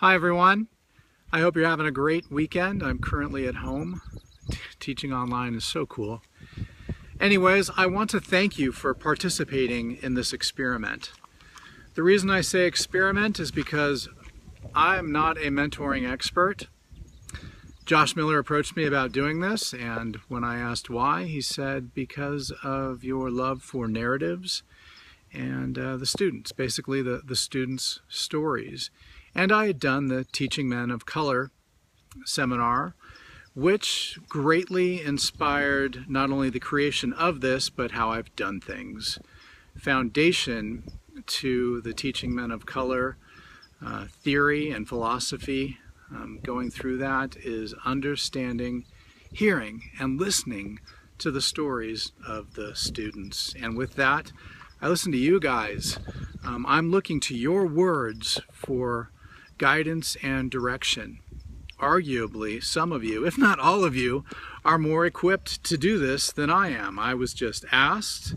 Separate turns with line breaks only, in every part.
Hi everyone. I hope you're having a great weekend. I'm currently at home. Teaching online is so cool. Anyways, I want to thank you for participating in this experiment. The reason I say experiment is because I'm not a mentoring expert. Josh Miller approached me about doing this, and when I asked why, he said because of your love for narratives and the students, basically the students' stories. And I had done the Teaching Men of Color seminar, which greatly inspired not only the creation of this, but how I've done things. Foundation to the Teaching Men of Color theory and philosophy, going through that, is understanding, hearing, and listening to the stories of the students. And with that, I listen to you guys. I'm looking to your words for guidance and direction. Arguably, some of you, if not all of you, are more equipped to do this than I am. I was just asked,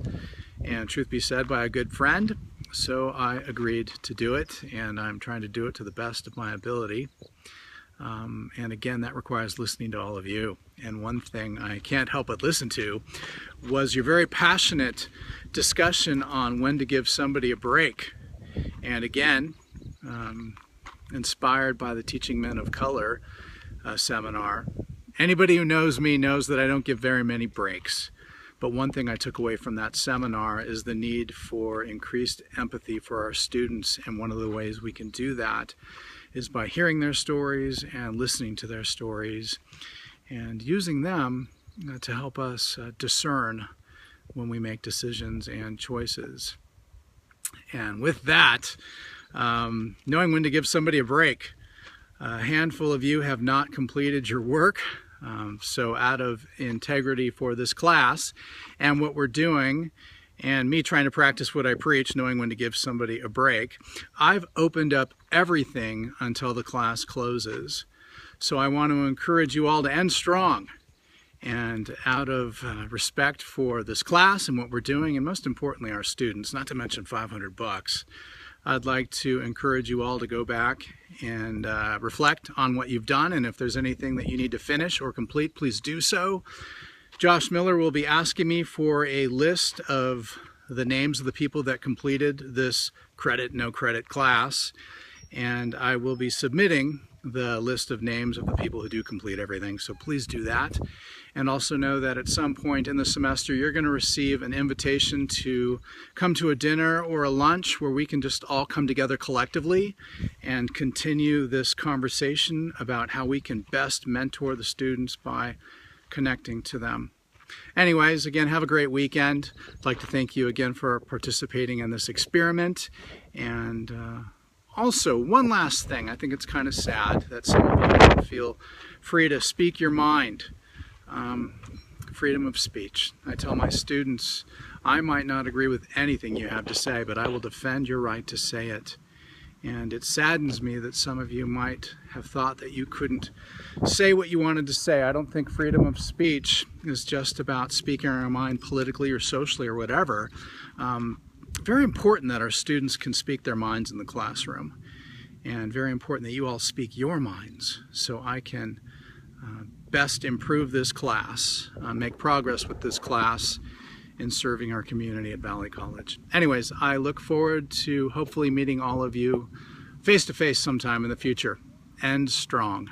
and truth be said, by a good friend, so I agreed to do it, and I'm trying to do it to the best of my ability. And again, that requires listening to all of you. And one thing I can't help but listen to was your very passionate discussion on when to give somebody a break. And again, inspired by the Teaching Men of Color seminar. Anybody who knows me knows that I don't give very many breaks. But one thing I took away from that seminar is the need for increased empathy for our students. And one of the ways we can do that is by hearing their stories and listening to their stories and using them to help us discern when we make decisions and choices. And with that, knowing when to give somebody a break. A handful of you have not completed your work, so out of integrity for this class and what we're doing, and me trying to practice what I preach, knowing when to give somebody a break, I've opened up everything until the class closes. So I want to encourage you all to end strong. And out of respect for this class and what we're doing, and most importantly our students, not to mention $500, I'd like to encourage you all to go back and reflect on what you've done, and if there's anything that you need to finish or complete, please do so. Josh Miller will be asking me for a list of the names of the people that completed this credit, no credit class, and I will be submitting the list of names of the people who do complete everything, so please do that. And also know that at some point in the semester you're going to receive an invitation to come to a dinner or a lunch where we can just all come together collectively and continue this conversation about how we can best mentor the students by connecting to them. Anyways, again, have a great weekend. I'd like to thank you again for participating in this experiment. And also, one last thing. I think it's kind of sad that some of you don't feel free to speak your mind. Freedom of speech. I tell my students, I might not agree with anything you have to say, but I will defend your right to say it. And it saddens me that some of you might have thought that you couldn't say what you wanted to say. I don't think freedom of speech is just about speaking our mind politically or socially or whatever. Very important that our students can speak their minds in the classroom, and very important that you all speak your minds so I can best improve this class, make progress with this class in serving our community at Valley College. Anyways, I look forward to hopefully meeting all of you face-to-face sometime in the future. End strong.